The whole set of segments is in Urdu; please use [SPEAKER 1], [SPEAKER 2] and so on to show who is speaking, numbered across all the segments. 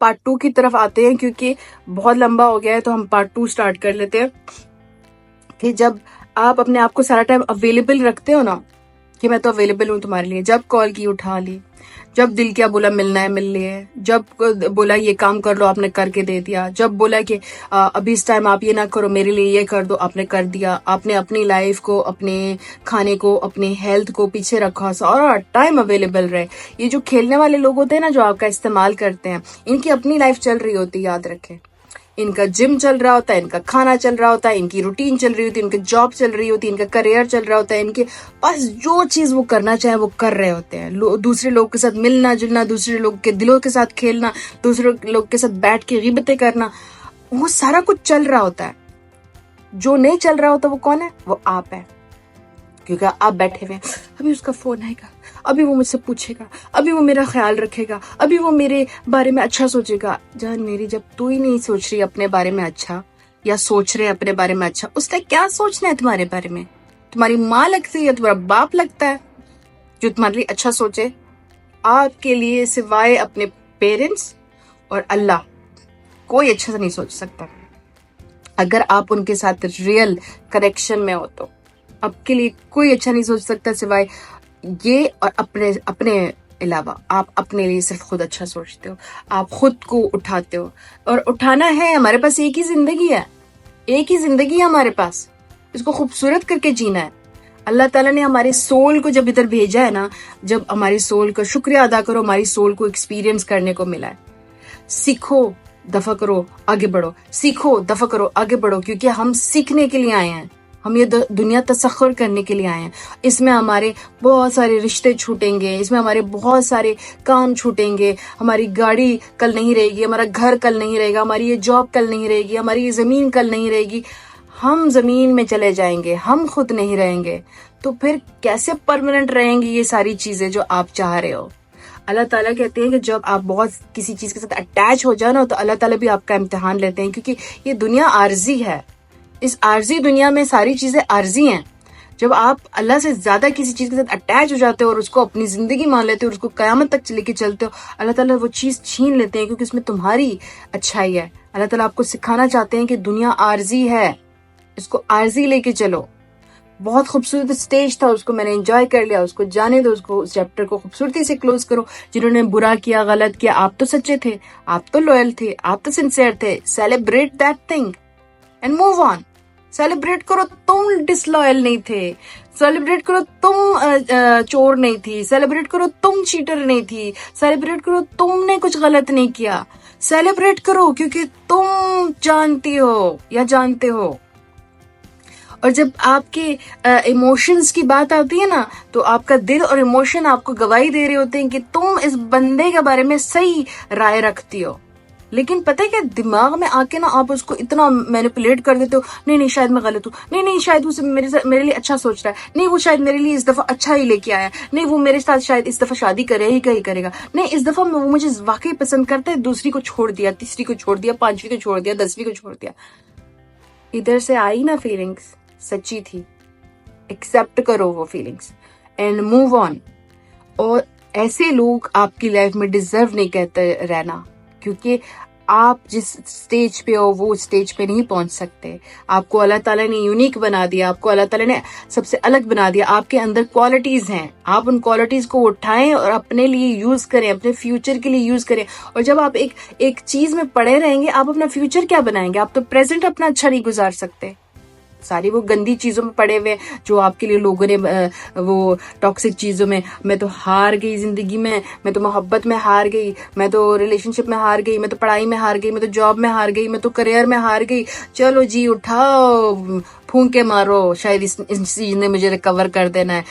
[SPEAKER 1] پارٹ 2 کی طرف آتے ہیں کیونکہ بہت لمبا ہو گیا ہے، تو ہم پارٹ 2 سٹارٹ کر لیتے ہیں کہ جب آپ اپنے آپ کو سارا ٹائم اویلیبل رکھتے ہو نا کہ میں تو اویلیبل ہوں تمہارے لیے، جب کال کی اٹھا لی، جب دل کیا بولا ملنا ہے مل لیے، جب بولا یہ کام کر لو آپ نے کر کے دے دیا، جب بولا کہ ابھی اس ٹائم آپ یہ نہ کرو میرے لیے یہ کر دو آپ نے کر دیا، آپ نے اپنی لائف کو، اپنے کھانے کو، اپنی ہیلتھ کو پیچھے رکھا، سارا ٹائم اویلیبل رہے۔ یہ جو کھیلنے والے لوگ ہوتے ہیں نا جو آپ کا استعمال کرتے ہیں، ان کی اپنی لائف چل رہی ہوتی ہے، یاد رکھیں۔ ان کا جم چل رہا ہوتا ہے، ان کا کھانا چل رہا ہوتا ہے، ان کی روٹین چل رہی ہوتی ہے، ان کی جاب چل رہی ہوتی ہے، ان کا کریئر چل رہا ہوتا ہے، ان کے پاس جو چیز وہ کرنا چاہیں وہ کر رہے ہوتے ہیں۔ دوسرے لوگ کے ساتھ ملنا جلنا، دوسرے لوگ کے دلوں کے ساتھ کھیلنا، دوسرے لوگ کے ساتھ بیٹھ کے غیبتیں کرنا، وہ سارا کچھ چل رہا ہوتا ہے۔ جو نہیں چل رہا ہوتا وہ کون ہے؟ وہ آپ ہے، کیونکہ آپ بیٹھے ہوئے ہیں، ابھی اس کا فون آئے گا، ابھی وہ مجھ سے پوچھے گا، ابھی وہ میرا خیال رکھے گا، ابھی وہ میرے بارے میں اچھا سوچے گا۔ جان میری، جب تو ہی نہیں سوچ رہی اپنے بارے میں اچھا، یا سوچ رہے اپنے بارے میں اچھا، اس نے کیا سوچنا ہے تمہارے بارے میں؟ تمہاری ماں لگتی ہے یا تمہارا باپ لگتا ہے جو تمہارے لیے اچھا سوچے؟ آپ کے لیے سوائے اپنے پیرنٹس اور اللہ کوئی اچھا سے نہیں سوچ سکتا۔ اگر آپ ان کے ساتھ ریئل کنیکشن میں ہو تو آپ کے لیے کوئی اچھا نہیں سوچ سکتا سوائے یہ، اور اپنے علاوہ آپ اپنے لیے صرف خود اچھا سوچتے ہو، آپ خود کو اٹھاتے ہو، اور اٹھانا ہے۔ ہمارے پاس ایک ہی زندگی ہے، ایک ہی زندگی ہے ہمارے پاس، اس کو خوبصورت کر کے جینا ہے۔ اللہ تعالیٰ نے ہمارے سول کو جب ادھر بھیجا ہے نا، جب ہماری سول کا شکریہ ادا کرو، ہماری سول کو ایکسپیرینس کرنے کو ملا ہے۔ سیکھو، دفع کرو، آگے بڑھو، سیکھو، دفع کرو، آگے بڑھو، کیونکہ ہم سیکھنے کے لیے آئے ہیں، ہم یہ دنیا تسخر کرنے کے لیے آئے ہیں۔ اس میں ہمارے بہت سارے رشتے چھوٹیں گے، اس میں ہمارے بہت سارے کام چھوٹیں گے، ہماری گاڑی کل نہیں رہے گی، ہمارا گھر کل نہیں رہے گا، ہماری یہ جاب کل نہیں رہے گی، ہماری یہ زمین کل نہیں رہے گی، ہم زمین میں چلے جائیں گے، ہم خود نہیں رہیں گے، تو پھر کیسے پرماننٹ رہیں گی یہ ساری چیزیں جو آپ چاہ رہے ہو؟ اللہ تعالیٰ کہتے ہیں کہ جب آپ بہت کسی چیز کے ساتھ اٹیچ ہو جاؤ نا، تو اللہ تعالیٰ بھی آپ کا امتحان لیتے ہیں، کیونکہ یہ دنیا عارضی ہے۔ اس عارضی دنیا میں ساری چیزیں عارضی ہیں۔ جب آپ اللہ سے زیادہ کسی چیز کے ساتھ اٹیچ ہو جاتے ہو اور اس کو اپنی زندگی مان لیتے ہو اور اس کو قیامت تک لے کے چلتے ہو، اللہ تعالیٰ وہ چیز چھین لیتے ہیں، کیونکہ اس میں تمہاری اچھائی ہے۔ اللہ تعالیٰ آپ کو سکھانا چاہتے ہیں کہ دنیا عارضی ہے، اس کو عارضی لے کے چلو۔ بہت خوبصورت سٹیج تھا، اس کو میں نے انجوائے کر لیا، اس کو جانے دو، اس کو، اس چیپٹر کو خوبصورتی سے کلوز کرو۔ جنہوں نے برا کیا، غلط کیا، آپ تو سچے تھے، آپ تو لوئل تھے، آپ تو سنسیئر تھے، celebrate that thing and move on. Celebrate کرو تم ڈس لوئل نہیں تھے، سیلیبریٹ کرو تم چور نہیں تھی، سیلیبریٹ کرو تم چیٹر نہیں تھی، سیلیبریٹ کرو تم نے کچھ غلط نہیں کیا، سیلیبریٹ کرو کیونکہ تم جانتی ہو یا جانتے ہو۔ اور جب آپ کے ایموشنز کی بات آتی ہے نا، تو آپ کا دل اور ایموشن آپ کو گواہی دے رہے ہوتے ہیں کہ تم اس بندے کے بارے میں صحیح رائے رکھتی ہو، لیکن پتہ ہے کہ دماغ میں آ کے نا آپ اس کو اتنا مینیپولیٹ کر دیتے ہو، نہیں شاید میں غلط ہوں، نہیں شاید وہ میرے لیے اچھا سوچ رہا ہے، نہیں وہ شاید میرے لیے اس دفعہ اچھا ہی لے کے آیا، نہیں وہ میرے ساتھ شاید اس دفعہ شادی کرے گا، نہیں اس دفعہ وہ مجھے واقعی پسند کرتا ہے، دوسری کو چھوڑ دیا، تیسری کو چھوڑ دیا، پانچویں کو چھوڑ دیا، 10ویں کو چھوڑ دیا۔ ادھر سے آئی نا فیلنگس، سچی تھی، ایکسپٹ کرو وہ فیلنگس اینڈ موو آن۔ اور ایسے لوگ آپ کی لائف میں ڈیزرو نہیں کرتے رہنا، کیونکہ آپ جس سٹیج پہ ہو وہ سٹیج پہ نہیں پہنچ سکتے۔ آپ کو اللہ تعالیٰ نے یونیک بنا دیا، آپ کو اللہ تعالیٰ نے سب سے الگ بنا دیا، آپ کے اندر کوالٹیز ہیں، آپ ان کوالٹیز کو اٹھائیں اور اپنے لیے یوز کریں، اپنے فیوچر کے لیے یوز کریں۔ اور جب آپ ایک چیز میں پڑے رہیں گے، آپ اپنا فیوچر کیا بنائیں گے؟ آپ تو پریزنٹ اپنا اچھا نہیں گزار سکتے، ساری وہ گندی چیزوں میں پڑے ہوئے جو آپ کے لیے لوگوں نے وہ ٹاکسک چیزوں میں تو ہار گئی زندگی میں تو محبت میں ہار گئی، میں تو ریلیشن شپ میں ہار گئی، میں تو پڑھائی میں ہار گئی، میں تو جاب میں ہار گئی، میں تو کریئر میں ہار گئی، چلو جی اٹھاؤ، پھونک کے مارو، شاید اس چیز نے مجھے ریکور کر دینا ہے،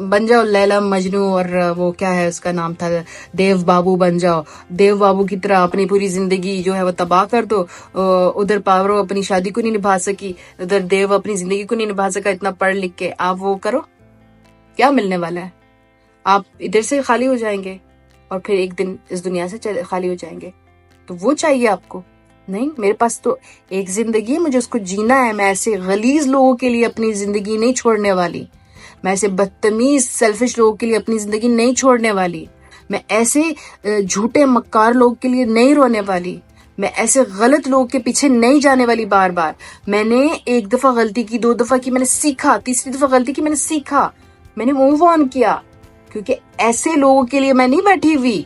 [SPEAKER 1] بن جاؤ لیلا مجنو، اور وہ کیا ہے اس کا نام تھا، دیو بابو بن جاؤ، دیو بابو کی طرح اپنی پوری زندگی جو ہے وہ تباہ کر دو۔ ادھر پاورو اپنی شادی کو نہیں نبھا سکی، ادھر دیو اپنی زندگی کو نہیں نبھا سکا، اتنا پڑھ لکھ کے آپ وہ کرو، کیا ملنے والا ہے؟ آپ ادھر سے خالی ہو جائیں گے اور پھر ایک دن اس دنیا سے خالی ہو جائیں گے، تو وہ چاہیے آپ کو؟ نہیں، میرے پاس تو ایک زندگی ہے، مجھے اس کو جینا ہے، میں ایسے غلیظ لوگوں کے لیے اپنی زندگی نہیں چھوڑنے والی، میں ایسے بدتمیز سیلفش لوگوں کے لیے اپنی زندگی نہیں چھوڑنے والی۔ میں ایسے جھوٹے مکار لوگ کے لیے نہیں رونے والی، میں ایسے غلط لوگ کے پیچھے نہیں جانے والی بار بار. میں نے ایک دفعہ غلطی کی، 2 دفعہ کی، میں نے سیکھا، تیسری دفعہ غلطی کی، میں نے سیکھا، میں نے موو آن کیا. کیونکہ ایسے لوگوں کے لیے میں نہیں بیٹھی ہوئی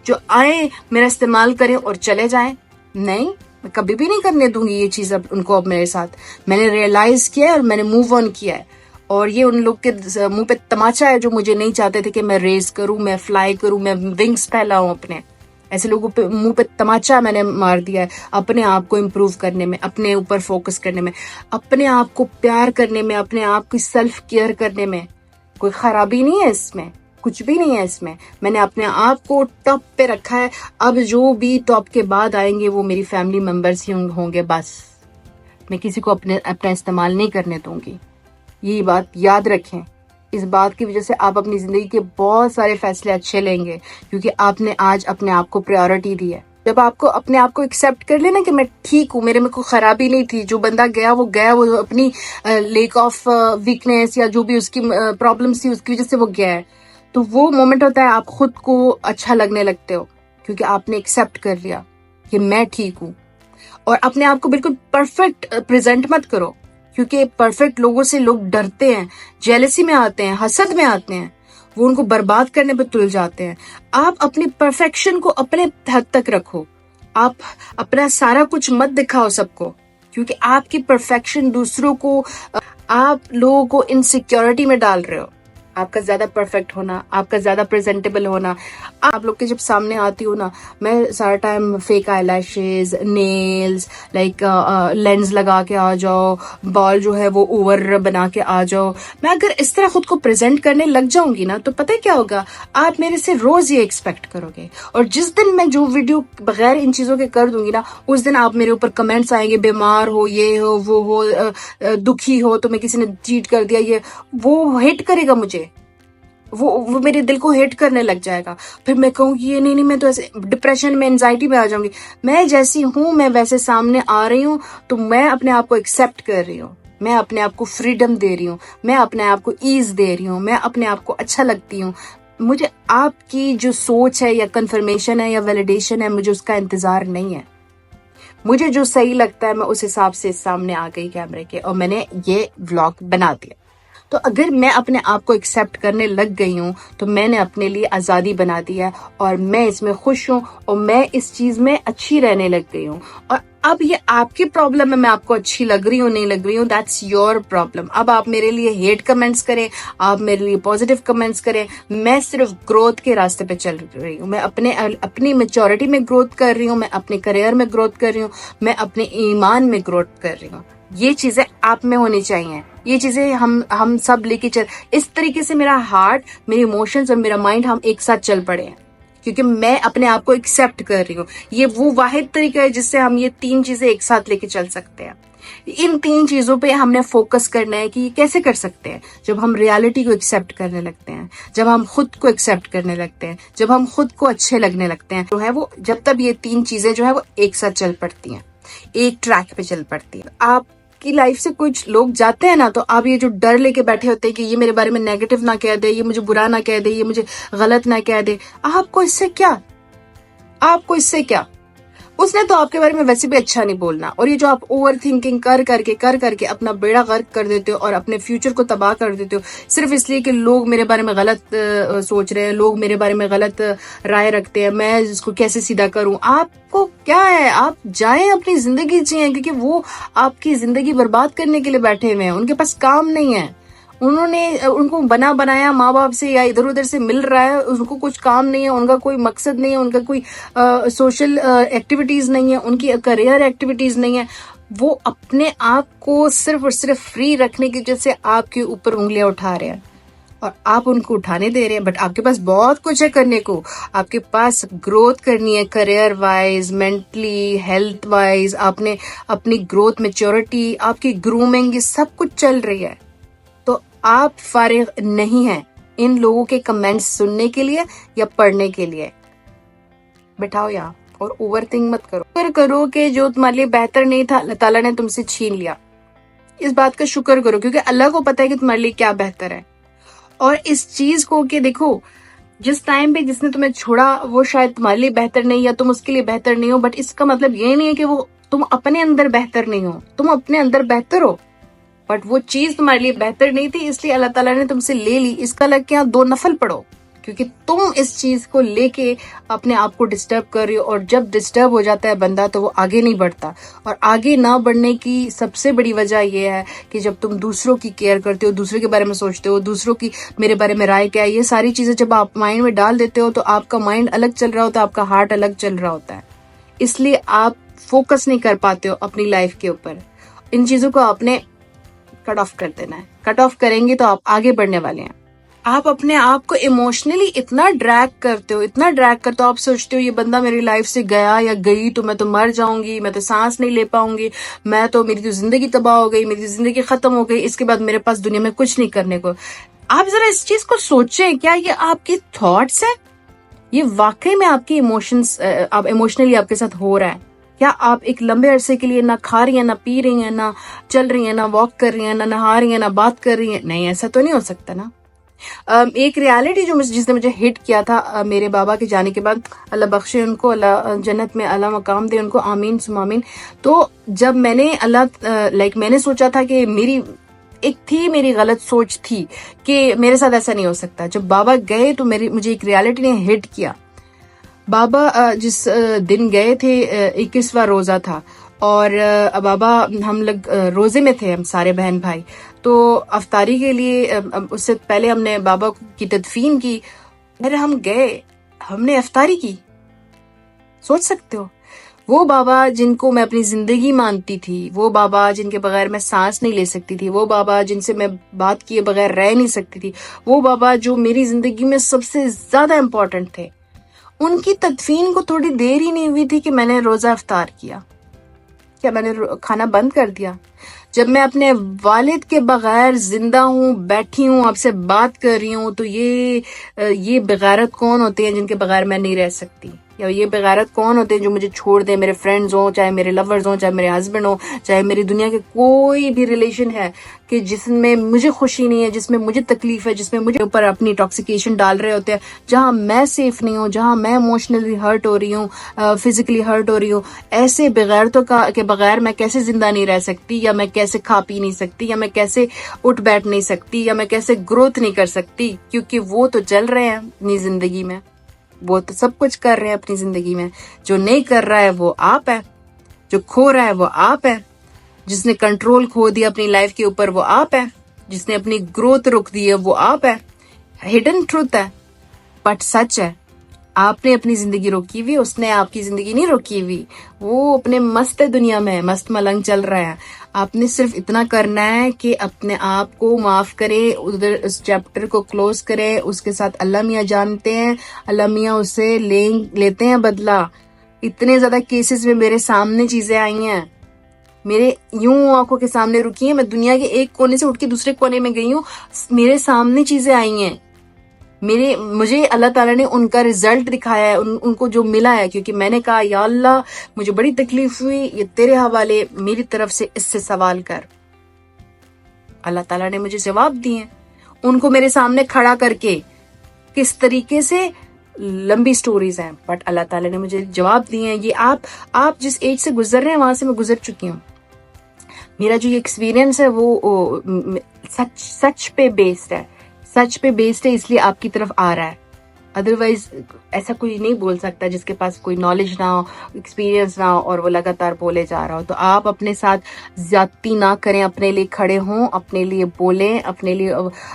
[SPEAKER 1] جو آئیں میرا استعمال کریں اور چلے جائیں. نہیں، میں کبھی بھی نہیں کرنے دوں گی یہ چیز اب ان کو. اب میرے ساتھ میں نے ریئلائز کیا ہے اور میں نے موو آن کیا ہے. اور یہ ان لوگ کے منہ پہ تماچا ہے جو مجھے نہیں چاہتے تھے کہ میں ریز کروں، میں فلائی کروں، میں ونگز پھیلاؤں اپنے. ایسے لوگوں پہ منہ پہ تماچا میں نے مار دیا ہے. اپنے آپ کو امپروو کرنے میں، اپنے اوپر فوکس کرنے میں، اپنے آپ کو پیار کرنے میں، اپنے آپ کی سیلف کیئر کرنے میں کوئی خرابی نہیں ہے، اس میں کچھ بھی نہیں ہے. اس میں نے اپنے آپ کو ٹاپ پہ رکھا ہے. اب جو بھی ٹاپ کے بعد آئیں گے وہ میری فیملی ممبرس ہی ہوں گے بس. میں کسی کو اپنا استعمال نہیں کرنے دوں گی. یہ بات یاد رکھیں. اس بات کی وجہ سے آپ اپنی زندگی کے بہت سارے فیصلے اچھے لیں گے، کیونکہ آپ نے آج اپنے آپ کو پریورٹی دی ہے. جب آپ کو اپنے آپ کو ایکسیپٹ کر لینا کہ میں ٹھیک ہوں، میرے میں کوئی خرابی نہیں تھی، جو بندہ گیا وہ اپنی لیک آف ویکنیس یا جو بھی اس کی پرابلمس تھی اس کی وجہ سے وہ گیا ہے. تو وہ مومنٹ ہوتا ہے آپ خود کو اچھا لگنے لگتے ہو، کیونکہ آپ نے ایکسیپٹ کر لیا کہ میں ٹھیک ہوں. اور اپنے آپ کو بالکل پرفیکٹ پریزنٹ مت کرو، کیونکہ پرفیکٹ لوگوں سے لوگ ڈرتے ہیں، جیلسی میں آتے ہیں، حسد میں آتے ہیں، وہ ان کو برباد کرنے پہ تل جاتے ہیں. آپ اپنی پرفیکشن کو اپنے حد تک رکھو. آپ اپنا سارا کچھ مت دکھاؤ سب کو، کیونکہ آپ کی پرفیکشن دوسروں کو، آپ لوگوں کو انسیکیورٹی میں ڈال رہے ہو. آپ کا زیادہ پرفیکٹ ہونا، آپ کا زیادہ پریزنٹیبل ہونا. آپ لوگ کے جب سامنے آتی ہوں نا، میں سارا ٹائم فیک آئی لیشز، نیلز، لائک لینز لگا کے آ جاؤ، بال جو ہے وہ اوور بنا کے آ جاؤ. میں اگر اس طرح خود کو پریزنٹ کرنے لگ جاؤں گی نا تو پتہ کیا ہوگا، آپ میرے سے روز یہ ایکسپیکٹ کرو گے. اور جس دن میں جو ویڈیو بغیر ان چیزوں کے کر دوں گی نا، اس دن آپ میرے اوپر کمنٹس آئیں گے، بیمار ہو، یہ ہو، وہ ہو، دکھی ہو، تمہیں کسی نے چیٹ کر دیا، یہ وہ ہٹ کرے گا مجھے، وہ میرے دل کو ہٹ کرنے لگ جائے گا. پھر میں کہوں گی یہ نہیں، میں تو ایسے ڈپریشن میں، انزائٹی میں آ جاؤں گی. میں جیسی ہوں میں ویسے سامنے آ رہی ہوں، تو میں اپنے آپ کو ایکسیپٹ کر رہی ہوں، میں اپنے آپ کو فریڈم دے رہی ہوں، میں اپنے آپ کو ایز دے رہی ہوں، میں اپنے آپ کو اچھا لگتی ہوں. مجھے آپ کی جو سوچ ہے یا کنفرمیشن ہے یا ویلیڈیشن ہے، مجھے اس کا انتظار نہیں ہے. مجھے جو صحیح لگتا ہے میں اس حساب سے سامنے آ گئی کیمرے کے، اور میں نے یہ ولاگ بنا دیا. تو اگر میں اپنے آپ کو ایکسیپٹ کرنے لگ گئی ہوں تو میں نے اپنے لیے آزادی بنا دی ہے، اور میں اس میں خوش ہوں، اور میں اس چیز میں اچھی رہنے لگ گئی ہوں. اور اب یہ آپ کی پرابلم ہے، میں آپ کو اچھی لگ رہی ہوں نہیں لگ رہی ہوں، دیٹس یور پرابلم. اب آپ میرے لیے ہیٹ کمنٹس کریں، آپ میرے لیے پازیٹیو کمنٹس کریں، میں صرف گروتھ کے راستے پہ چل رہی ہوں. میں اپنی میچورٹی میں گروتھ کر رہی ہوں، میں اپنے کریئر میں گروتھ کر رہی ہوں، میں اپنے ایمان میں گروتھ کر رہی ہوں. یہ چیزیں آپ میں ہونی چاہیے، یہ چیزیں ہم سب لے کے چل. اس طریقے سے میرا ہارٹ، میری ایموشنز اور میرا مائنڈ ہم ایک ساتھ چل پڑے ہیں، کیونکہ میں اپنے آپ کو ایکسیپٹ کر رہی ہوں. یہ وہ واحد طریقہ ہے جس سے ہم یہ 3 چیزیں ایک ساتھ لے کے چل سکتے ہیں. ان 3 چیزوں پہ ہم نے فوکس کرنا ہے کہ یہ کیسے کر سکتے ہیں. جب ہم ریالٹی کو ایکسیپٹ کرنے لگتے ہیں، جب ہم خود کو ایکسیپٹ کرنے لگتے ہیں، جب ہم خود کو اچھے لگنے لگتے ہیں، جو ہے وہ جب تک یہ 3 چیزیں جو ہے وہ ایک ساتھ چل پڑتی ہیں، ایک ٹریک پہ چل پڑتی ہیں. آپ کی لائف سے کچھ لوگ جاتے ہیں نا، تو آپ یہ جو ڈر لے کے بیٹھے ہوتے ہیں کہ یہ میرے بارے میں نیگیٹو نہ کہہ دے، یہ مجھے برا نہ کہہ دے، یہ مجھے غلط نہ کہہ دے. آپ کو اس سے کیا، آپ کو اس سے کیا؟ اس نے تو آپ کے بارے میں ویسے بھی اچھا نہیں بولنا. اور یہ جو آپ اوور تھنکنگ کر کے اپنا بیڑا غرق کر دیتے ہو اور اپنے فیوچر کو تباہ کر دیتے ہو، صرف اس لیے کہ لوگ میرے بارے میں غلط سوچ رہے ہیں، لوگ میرے بارے میں غلط رائے رکھتے ہیں، میں اس کو کیسے سیدھا کروں. آپ کو کیا ہے؟ آپ جائیں اپنی زندگی جیئیں، کیونکہ وہ آپ کی زندگی برباد کرنے کے لیے بیٹھے ہوئے ہیں. ان کے پاس کام نہیں ہے، ان کو بنایا ماں باپ سے یا ادھر ادھر سے مل رہا ہے، ان کو کچھ کام نہیں ہے، ان کا کوئی مقصد نہیں ہے، ان کا کوئی سوشل ایکٹیویٹیز نہیں ہے، ان کی کریئر ایکٹیویٹیز نہیں ہے. وہ اپنے آپ کو صرف اور صرف فری رکھنے کی وجہ سے آپ کے اوپر انگلیاں اٹھا رہے ہیں، اور آپ ان کو اٹھانے دے رہے ہیں. بٹ آپ کے پاس بہت کچھ ہے کرنے کو. آپ کے پاس گروتھ کرنی ہے، career wise, mentally, health wise. آپ نے اپنی گروتھ، میچورٹی، آپ کی گرومنگ، یہ سب کچھ چل رہی ہے. تو آپ فارغ نہیں ہیں ان لوگوں کے کمنٹس سننے کے لیے یا پڑھنے کے لیے. بٹھاؤ یہاں اور اوور تھنک مت کرو. شکر کرو کہ جو تمہارے لیے بہتر نہیں تھا اللہ تعالیٰ نے تم سے چھین لیا. اس بات کا شکر کرو، کیونکہ اللہ کو پتا ہے کہ تمہارے لیے کیا بہتر ہے. اور اس چیز کو کہ دیکھو، جس ٹائم پہ جس نے تمہیں چھوڑا وہ شاید تمہارے لیے بہتر نہیں یا تم اس کے لیے بہتر نہیں ہو، بٹ اس کا مطلب یہ نہیں ہے کہ وہ تم اپنے اندر بہتر نہیں ہو، تم اپنے اندر بہتر ہو، بٹ وہ چیز تمہارے لیے بہتر نہیں تھی، اس لیے اللہ تعالیٰ نے تم سے لے لی. اس کا لگ کے 2 نفل پڑھو، کیونکہ تم اس چیز کو لے کے اپنے آپ کو ڈسٹرب کر رہی ہو، اور جب ڈسٹرب ہو جاتا ہے بندہ تو وہ آگے نہیں بڑھتا. اور آگے نہ بڑھنے کی سب سے بڑی وجہ یہ ہے کہ جب تم دوسروں کی کیئر کرتے ہو، دوسرے کے بارے میں سوچتے ہو، دوسروں کی میرے بارے میں رائے کیا ہے، یہ ساری چیزیں جب آپ مائنڈ میں ڈال دیتے ہو تو آپ کا مائنڈ الگ چل رہا ہوتا ہے، آپ کا ہارٹ الگ چل رہا ہوتا ہے، اس لیے آپ فوکس نہیں کر پاتے ہو اپنی لائف کے اوپر. ان چیزوں کو آپ نے کٹ آف کر دینا ہے. کٹ آف کریں گے تو آپ آگے بڑھنے والے ہیں. آپ اپنے آپ کو ایموشنلی اتنا ڈریگ کرتے ہو، آپ سوچتے ہو یہ بندہ میری لائف سے گیا یا گئی تو میں تو مر جاؤں گی، میں تو سانس نہیں لے پاؤں گی، میری تو زندگی تباہ ہو گئی، میری تو زندگی ختم ہو گئی، اس کے بعد میرے پاس دنیا میں کچھ نہیں کرنے کو. آپ ذرا اس چیز کو سوچیں، کیا یہ آپ کی تھاٹس ہیں؟ یہ واقعی میں آپ کی ایموشنز ایموشنلی آپ کے ساتھ ہو رہا ہے؟ کیا آپ ایک لمبے عرصے کے لیے نہ کھا رہی ہیں، نہ پی رہی ہیں، نہ چل رہی ہیں، نہ واک کر رہی ہیں، نہ نہا رہی ہیں، نہ بات کر رہی ہیں؟ نہیں، ایسا تو نہیں ہو سکتا نا. ایک ریالٹی جس نے مجھے ہٹ کیا تھا میرے بابا کے جانے کے بعد، اللہ بخشے ان کو، اللہ جنت میں اعلیٰ مقام دے ان کو، آمین ثم آمین. تو جب میں نے میں نے سوچا تھا کہ میری غلط سوچ تھی کہ میرے ساتھ ایسا نہیں ہو سکتا. جب بابا گئے تو مجھے ایک ریالٹی نے ہٹ کیا. بابا جس دن گئے تھے 21واں روزہ تھا، اور بابا ہم لوگ روزے میں تھے، ہم سارے بہن بھائی. تو افطاری کے لیے اس سے پہلے ہم نے بابا کی تدفین کی، پھر ہم گئے، ہم نے افطاری کی. سوچ سکتے ہو، وہ بابا جن کو میں اپنی زندگی مانتی تھی، وہ بابا جن کے بغیر میں سانس نہیں لے سکتی تھی، وہ بابا جن سے میں بات کیے بغیر رہ نہیں سکتی تھی، وہ بابا جو میری زندگی میں سب سے زیادہ امپورٹنٹ تھے، ان کی تدفین کو تھوڑی دیر ہی نہیں ہوئی تھی کہ میں نے روزہ افطار کیا. کیا میں نے کھانا بند کر دیا؟ جب میں اپنے والد کے بغیر زندہ ہوں، بیٹھی ہوں، آپ سے بات کر رہی ہوں، تو یہ بغیرت کون ہوتے ہیں جن کے بغیر میں نہیں رہ سکتی؟ یا یہ بغیرت کون ہوتے ہیں جو مجھے چھوڑ دیں؟ میرے فرینڈز ہوں، چاہے میرے لورز ہوں، چاہے میرے ہسبینڈ ہوں، چاہے میری دنیا کے کوئی بھی ریلیشن ہے کہ جس میں مجھے خوشی نہیں ہے، جس میں مجھے تکلیف ہے، جس میں مجھے اوپر اپنی ٹاکسیکیشن ڈال رہے ہوتے ہیں، جہاں میں سیف نہیں ہوں، جہاں میں ایموشنلی ہرٹ ہو رہی ہوں، فزیکلی ہرٹ ہو رہی ہوں. ایسے بغیرتوں کے بغیر میں کیسے زندہ نہیں رہ سکتی، یا میں کیسے کھا پی نہیں سکتی، یا میں کیسے اٹھ بیٹھ نہیں سکتی، یا میں کیسے گروتھ نہیں کر سکتی؟ کیونکہ وہ تو چل رہے ہیں اپنی زندگی میں، وہ تو سب کچھ کر رہے ہیں اپنی زندگی میں. جو نہیں کر رہا ہے وہ آپ ہے، جو کھو رہا ہے وہ آپ ہے، جس نے کنٹرول کھو دیا اپنی لائف کے اوپر وہ آپ ہے، جس نے اپنی گروتھ روک دی ہے وہ آپ ہے. ہڈن ٹروتھ ہے، بٹ سچ ہے. آپ نے اپنی زندگی روکی ہوئی، اس نے آپ کی زندگی نہیں روکی ہوئی. وہ اپنے مست دنیا میں مست ملنگ چل رہا ہے. آپ نے صرف اتنا کرنا ہے کہ اپنے آپ کو معاف کرے، ادھر اس چیپٹر کو کلوز کرے. اس کے ساتھ اللہ میاں جانتے ہیں، اللہ میاں اسے لیتے ہیں بدلہ. اتنے زیادہ کیسز میں میرے سامنے چیزیں آئی ہیں، میرے یوں آنکھوں کے سامنے رکی ہیں. میں دنیا کے ایک کونے سے اٹھ کے دوسرے کونے میں گئی ہوں، میرے سامنے چیزیں آئی ہیں. مجھے اللہ تعالیٰ نے ان کا ریزلٹ دکھایا ہے، ان کو جو ملا ہے، کیونکہ میں نے کہا یا اللہ مجھے بڑی تکلیف ہوئی، یہ تیرے حوالے، میری طرف سے اس سے سوال کر. اللہ تعالیٰ نے مجھے جواب دیے ہیں ان کو میرے سامنے کھڑا کر کے. کس طریقے سے؟ لمبی سٹوریز ہیں، بٹ اللہ تعالیٰ نے مجھے جواب دیے ہیں. یہ آپ جس ایج سے گزر رہے ہیں وہاں سے میں گزر چکی ہوں. میرا جو یہ ایکسپیرینس ہے وہ سچ پہ بیسڈ ہے، سچ پہ بیسڈ ہے، اس لیے آپ کی طرف آ رہا ہے. ادروائز ایسا کوئی نہیں بول سکتا جس کے پاس کوئی نالج نہ ہو، ایکسپیرینس نہ ہو، اور وہ لگاتار بولے جا رہا ہو. تو آپ اپنے ساتھ زیادتی نہ کریں، اپنے لیے کھڑے ہوں، اپنے لیے بولیں، اپنے لیے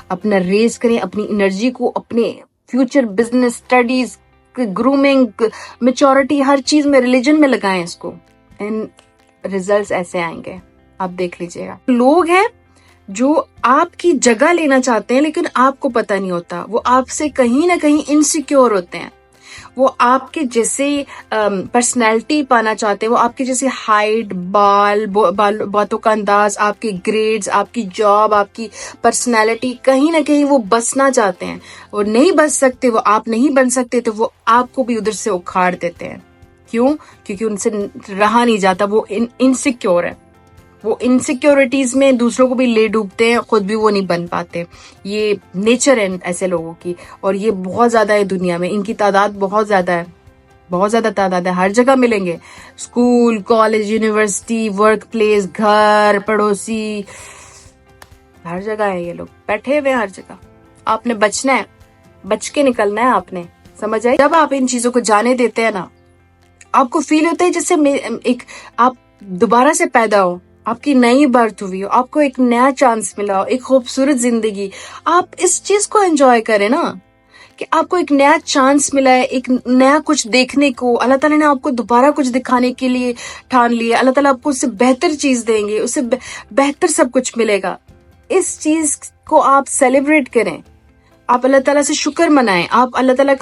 [SPEAKER 1] اپنا ریز کریں، اپنی انرجی کو اپنے future, business, studies, grooming, maturity, ہر چیز میں، ریلیجن میں لگائیں اس کو. ریزلٹس ایسے آئیں گے، آپ دیکھ لیجیے گا. لوگ ہیں جو آپ کی جگہ لینا چاہتے ہیں لیکن آپ کو پتہ نہیں ہوتا، وہ آپ سے کہیں نہ کہیں انسیکیور ہوتے ہیں. وہ آپ کے جیسے پرسنالٹی پانا چاہتے ہیں، وہ آپ کے جیسے ہائٹ، باتوں کا انداز، آپ کے گریڈز، آپ کی جاب، آپ کی پرسنالٹی، کہیں نہ کہیں وہ بسنا چاہتے ہیں. وہ نہیں بس سکتے، وہ آپ نہیں بن سکتے، تو وہ آپ کو بھی ادھر سے اکھاڑ دیتے ہیں. کیوں؟ کیونکہ ان سے رہا نہیں جاتا، وہ انسیکیور ہے. وہ انسیکیورٹیز میں دوسروں کو بھی لے ڈوبتے ہیں, خود بھی وہ نہیں بن پاتے. یہ نیچر ہے ایسے لوگوں کی, اور یہ بہت زیادہ ہے دنیا میں, ان کی تعداد بہت زیادہ ہے, بہت زیادہ تعداد ہے. ہر جگہ ملیں گے, school, college, university, work place, گھر, پڑوسی, ہر جگہ ہے یہ لوگ بیٹھے ہوئے ہر جگہ. آپ نے بچنا ہے, بچ کے نکلنا ہے آپ نے, سمجھ آئی؟ جب آپ ان چیزوں کو جانے دیتے ہیں نا, آپ کو فیل ہوتا ہے جیسے ایک آپ دوبارہ سے پیدا ہو, آپ کی نئی برتھ ہوئی ہو, آپ کو ایک نیا چانس ملا ہو, ایک خوبصورت زندگی. آپ اس چیز کو انجوائے کریں نا, کہ آپ کو ایک نیا چانس ملا ہے, ایک نیا کچھ دیکھنے کو. اللہ تعالیٰ نے آپ کو دوبارہ کچھ دکھانے کے لیے ٹھان لیا. اللہ تعالیٰ آپ کو اس سے بہتر چیز دیں گے, اس سے بہتر سب کچھ ملے گا. اس چیز کو آپ سیلیبریٹ کریں, آپ اللہ تعالیٰ سے شکر منائیں, آپ اللہ تعالیٰ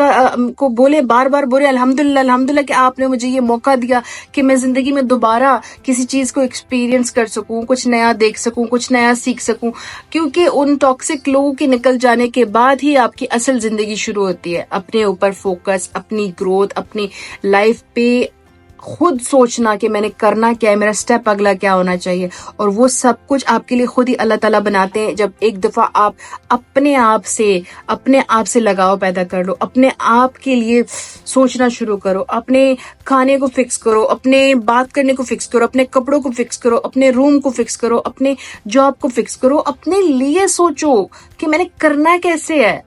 [SPEAKER 1] کو بولے, بار بار بولے الحمدللہ الحمدللہ کہ آپ نے مجھے یہ موقع دیا کہ میں زندگی میں دوبارہ کسی چیز کو ایکسپیرینس کر سکوں, کچھ نیا دیکھ سکوں, کچھ نیا سیکھ سکوں. کیونکہ ان ٹاکسک لوگوں کے نکل جانے کے بعد ہی آپ کی اصل زندگی شروع ہوتی ہے. اپنے اوپر فوکس, اپنی گروتھ, اپنی لائف پہ خود سوچنا کہ میں نے کرنا کیا ہے, میرا سٹیپ اگلا کیا ہونا چاہیے. اور وہ سب کچھ آپ کے لیے خود ہی اللہ تعالیٰ بناتے ہیں جب ایک دفعہ آپ اپنے آپ سے لگاؤ پیدا کر لو, اپنے آپ کے لیے سوچنا شروع کرو, اپنے کھانے کو فکس کرو, اپنے بات کرنے کو فکس کرو, اپنے کپڑوں کو فکس کرو, اپنے روم کو فکس کرو, اپنے جاب کو فکس کرو, اپنے لیے سوچو کہ میں نے کرنا کیسے ہے.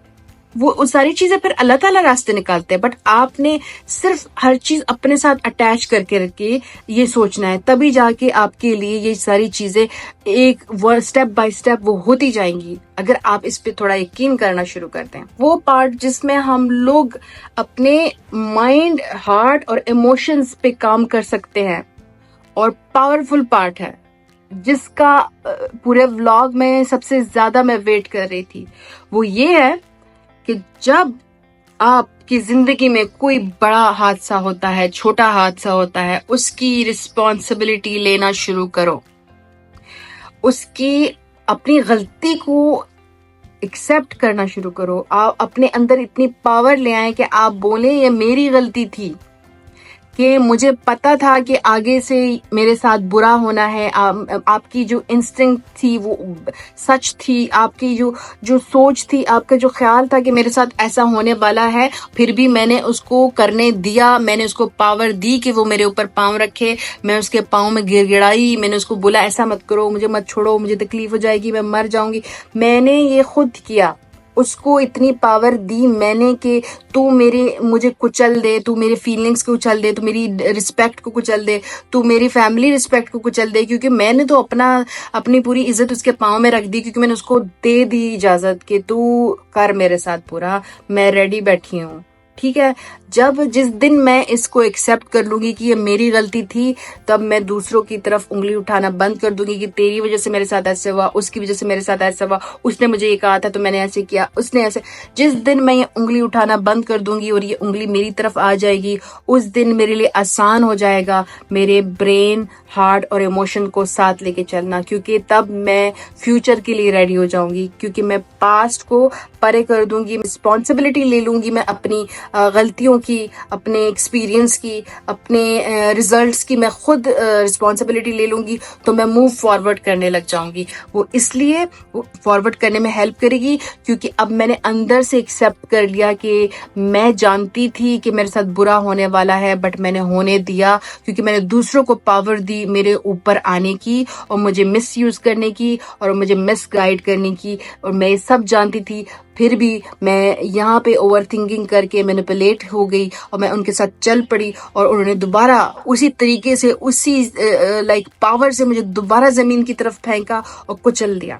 [SPEAKER 1] وہ ساری چیزیں پھر اللہ تعالیٰ راستے نکالتے ہیں. بٹ آپ نے صرف ہر چیز اپنے ساتھ اٹیچ کر کے رکھے یہ سوچنا ہے, تبھی جا کے آپ کے لیے یہ ساری چیزیں ایک سٹیپ بائی سٹیپ وہ ہوتی جائیں گی, اگر آپ اس پہ تھوڑا یقین کرنا شروع کرتے ہیں. وہ پارٹ جس میں ہم لوگ اپنے مائنڈ, ہارٹ اور ایموشنز پہ کام کر سکتے ہیں, اور پاورفل پارٹ ہے جس کا پورے ولاگ میں سب سے زیادہ میں ویٹ کر رہی تھی, وہ یہ ہے کہ جب آپ کی زندگی میں کوئی بڑا حادثہ ہوتا ہے, چھوٹا حادثہ ہوتا ہے, اس کی رسپانسبلٹی لینا شروع کرو, اس کی اپنی غلطی کو ایکسپٹ کرنا شروع کرو. آپ اپنے اندر اتنی پاور لے آئیں کہ آپ بولیں یہ میری غلطی تھی, کہ مجھے پتا تھا کہ آگے سے میرے ساتھ برا ہونا ہے. آپ کی جو انسٹنکٹ تھی وہ سچ تھی, آپ کی جو سوچ تھی, آپ کا جو خیال تھا کہ میرے ساتھ ایسا ہونے والا ہے, پھر بھی میں نے اس کو کرنے دیا, میں نے اس کو پاور دی کہ وہ میرے اوپر پاؤں رکھے. میں اس کے پاؤں میں گر گڑائی, میں نے اس کو بولا ایسا مت کرو, مجھے مت چھوڑو, مجھے تکلیف ہو جائے گی, میں مر جاؤں گی. میں نے یہ خود کیا, اس کو اتنی پاور دی میں نے کہ تو مجھے کچل دے, تو میرے فیلنگز کو کچل دے, تو میری رسپیکٹ کو کچل دے, تو میری فیملی رسپیکٹ کو کچل دے, کیونکہ میں نے تو اپنی پوری عزت اس کے پاؤں میں رکھ دی, کیونکہ میں نے اس کو دے دی اجازت کہ تو کر میرے ساتھ پورا, میں ریڈی بیٹھی ہوں. ٹھیک ہے, جس دن میں اس کو ایکسپٹ کر لوں گی کہ یہ میری غلطی تھی, تب میں دوسروں کی طرف انگلی اٹھانا بند کر دوں گی کہ تیری وجہ سے میرے ساتھ ایسے ہوا, اس کی وجہ سے میرے ساتھ ایسا ہوا, اس نے مجھے یہ کہا تھا تو میں نے ایسے کیا, اس نے ایسے. جس دن میں یہ انگلی اٹھانا بند کر دوں گی اور یہ انگلی میری طرف آ جائے گی, اس دن میرے لیے آسان ہو جائے گا میرے برین, ہارٹ اور ایموشن کو ساتھ لے کے چلنا, کیونکہ تب میں فیوچر کے لیے ریڈی ہو جاؤں گی, کیونکہ میں پاسٹ کو پرے کر دوں گی, رسپانسبلٹی لے لوں گی میں اپنی غلطیوں کی, اپنے ایکسپیرینس کی, اپنے ریزلٹس کی, میں خود رسپانسبلٹی لے لوں گی, تو میں موو فارورڈ کرنے لگ جاؤں گی. وہ اس لیے فارورڈ کرنے میں ہیلپ کرے گی کیونکہ اب میں نے اندر سے ایکسیپٹ کر لیا کہ میں جانتی تھی کہ میرے ساتھ برا ہونے والا ہے, بٹ میں نے ہونے دیا کیونکہ میں نے دوسروں کو پاور دی میرے اوپر آنے کی, اور مجھے مس یوز کرنے کی, اور مجھے مس گائیڈ کرنے کی, اور میں یہ سب جانتی تھی. پھر بھی میں یہاں پہ اوور تھنکنگ کر کے مینیپولیٹ ہو گئی, اور میں ان کے ساتھ چل پڑی, اور انہوں نے دوبارہ اسی طریقے سے, اسی پاور سے مجھے دوبارہ زمین کی طرف پھینکا اور کچل دیا.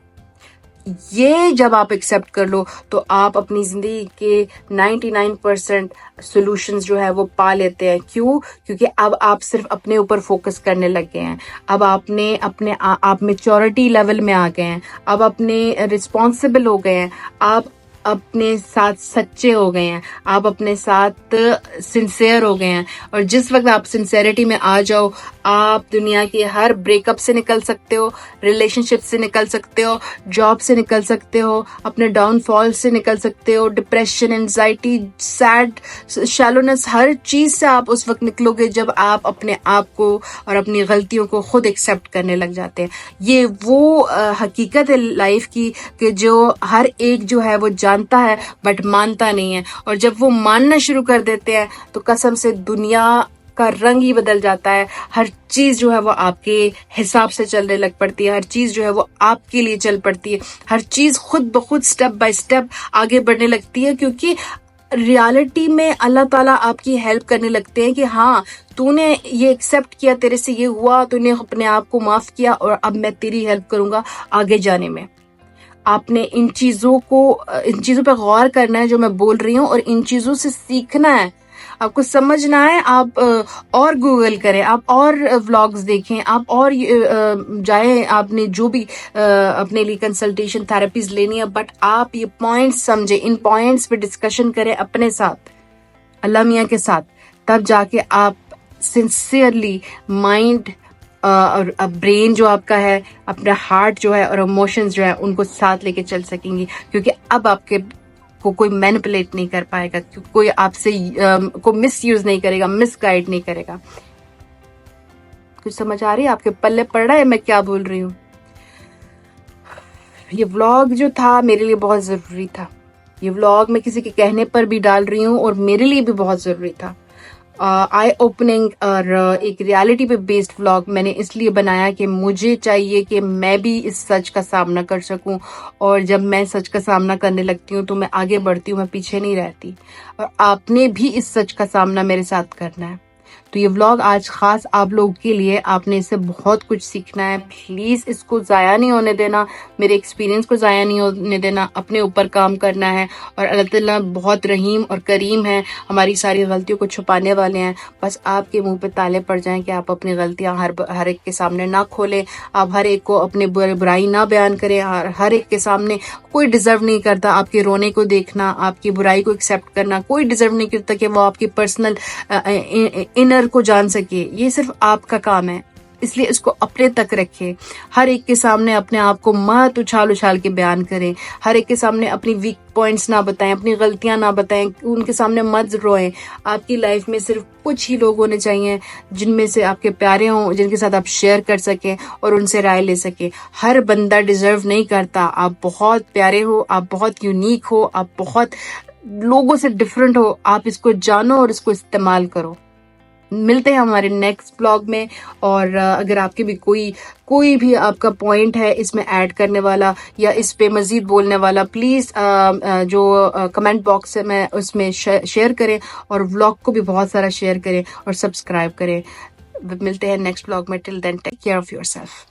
[SPEAKER 1] یہ جب آپ ایکسیپٹ کر لو تو آپ اپنی زندگی کے 99% سولوشنز جو ہے وہ پا لیتے ہیں. کیوں؟ کیونکہ اب آپ صرف اپنے اوپر فوکس کرنے لگ گئے ہیں, اب آپ میچورٹی لیول میں آ گئے ہیں, اب اپنے رسپانسبل ہو گئے ہیں, آپ اپنے ساتھ سچے ہو گئے ہیں, آپ اپنے ساتھ سنسیئر ہو گئے ہیں, اور جس وقت آپ سنسیئرٹی میں آ جاؤ, آپ دنیا کے ہر بریک اپ سے نکل سکتے ہو, ریلیشن شپ سے نکل سکتے ہو, جاب سے نکل سکتے ہو, اپنے ڈاؤن فال سے نکل سکتے ہو, ڈپریشن, انزائٹی, سیڈ, شیلونس, ہر چیز سے آپ اس وقت نکلو گے جب آپ اپنے آپ کو اور اپنی غلطیوں کو خود ایکسیپٹ کرنے لگ جاتے ہیں. یہ وہ حقیقت ہے لائف کی کہ جو ہر ایک جو ہے وہ جانتا ہے بٹ مانتا نہیں ہے, اور جب وہ ماننا شروع کر دیتے ہیں تو قسم سے دنیا کا رنگ ہی بدل جاتا ہے. ہر چیز جو ہے وہ آپ کے حساب سے چلنے لگ پڑتی ہے, ہر چیز جو ہے وہ آپ کے لیے چل پڑتی ہے, ہر چیز خود بخود سٹیپ بائی سٹیپ آگے بڑھنے لگتی ہے, کیونکہ ریالٹی میں اللہ تعالیٰ آپ کی ہیلپ کرنے لگتے ہیں کہ ہاں تو نے یہ ایکسیپٹ کیا, تیرے سے یہ ہوا, تو نے اپنے آپ کو معاف کیا, اور اب میں تیری ہیلپ کروں گا آگے جانے میں. آپ نے ان چیزوں پہ غور کرنا ہے جو میں بول رہی ہوں, اور ان چیزوں سے سیکھنا ہے, آپ کو سمجھنا ہے. آپ اور گوگل کریں, آپ اور ولاگز دیکھیں, آپ اور جائیں, آپ نے جو بھی اپنے لیے کنسلٹیشن تھراپیز لینی ہے, بٹ آپ یہ پوائنٹس سمجھیں, ان پوائنٹس پہ ڈسکشن کریں اپنے ساتھ, اللہ میاں کے ساتھ, تب جا کے آپ سنسیئرلی مائنڈ اور برین جو آپ کا ہے, اپنا ہارٹ جو ہے اور ایموشنز جو ہے ان کو ساتھ لے کے چل سکیں گی, کیونکہ اب آپ کے کو کوئی مینپولیٹ نہیں کر پائے گا, کوئی آپ سے کو مس یوز نہیں کرے گا, مس گائیڈ نہیں کرے گا. کچھ سمجھ آ رہی ہے, آپ کے پلے پڑ رہا ہے میں کیا بول رہی ہوں؟ یہ ولاگ جو تھا میرے لیے بہت ضروری تھا, یہ ولاگ میں کسی کے کہنے پر بھی ڈال رہی ہوں, اور میرے لیے بھی بہت ضروری تھا. آئی اوپننگ اور ایک ریالٹی پہ بیسڈ ولاگ میں نے اس لیے بنایا کہ مجھے چاہیے کہ میں بھی اس سچ کا سامنا کر سکوں, اور جب میں سچ کا سامنا کرنے لگتی ہوں تو میں آگے بڑھتی ہوں, میں پیچھے نہیں رہتی, اور آپ نے بھی اس سچ کا سامنا میرے ساتھ کرنا ہے. تو یہ ولاگ آج خاص آپ لوگوں کے لیے, آپ نے اس سے بہت کچھ سیکھنا ہے. پلیز اس کو ضائع نہیں ہونے دینا, میرے ایکسپیرینس کو ضائع نہیں ہونے دینا, اپنے اوپر کام کرنا ہے. اور اللہ تعالیٰ بہت رحیم اور کریم ہے, ہماری ساری غلطیوں کو چھپانے والے ہیں. بس آپ کے منہ پہ تالے پڑ جائیں کہ آپ اپنی غلطیاں ہر ایک کے سامنے نہ کھولیں, آپ ہر ایک کو اپنے برائی نہ بیان کریں. ہر ایک کے سامنے کوئی ڈیزرو نہیں کرتا آپ کے رونے کو دیکھنا, آپ کی برائی کو ایکسیپٹ کرنا. کوئی ڈیزرو نہیں کرتا کہ وہ آپ کی پرسنل انر کو جان سکے. یہ صرف آپ کا کام ہے, اس لیے اس کو اپنے تک رکھیں. ہر ایک کے سامنے اپنے آپ کو مت اچھال کے بیان کریں, ہر ایک کے سامنے اپنی ویک پوائنٹس نہ بتائیں, اپنی غلطیاں نہ بتائیں, ان کے سامنے مت روئیں. آپ کی لائف میں صرف کچھ ہی لوگ ہونے چاہیے جن میں سے آپ کے پیارے ہوں, جن کے ساتھ آپ شیئر کر سکیں اور ان سے رائے لے سکیں. ہر بندہ ڈیزرو نہیں کرتا. آپ بہت پیارے ہو, آپ بہت یونیک ہو, آپ بہت لوگوں سے ڈفرنٹ ہو. آپ اس کو جانو اور اس کو استعمال کرو. ملتے ہیں ہمارے نیکسٹ بلاگ میں, اور اگر آپ کے بھی کوئی بھی آپ کا پوائنٹ ہے اس میں ایڈ کرنے والا یا اس پہ مزید بولنے والا, پلیز جو کمنٹ باکس ہے میں اس میں شیئر کریں, اور ولاگ کو بھی بہت سارا شیئر کریں اور سبسکرائب کریں. ملتے ہیں نیکسٹ بلاگ میں. Till then take care of your self.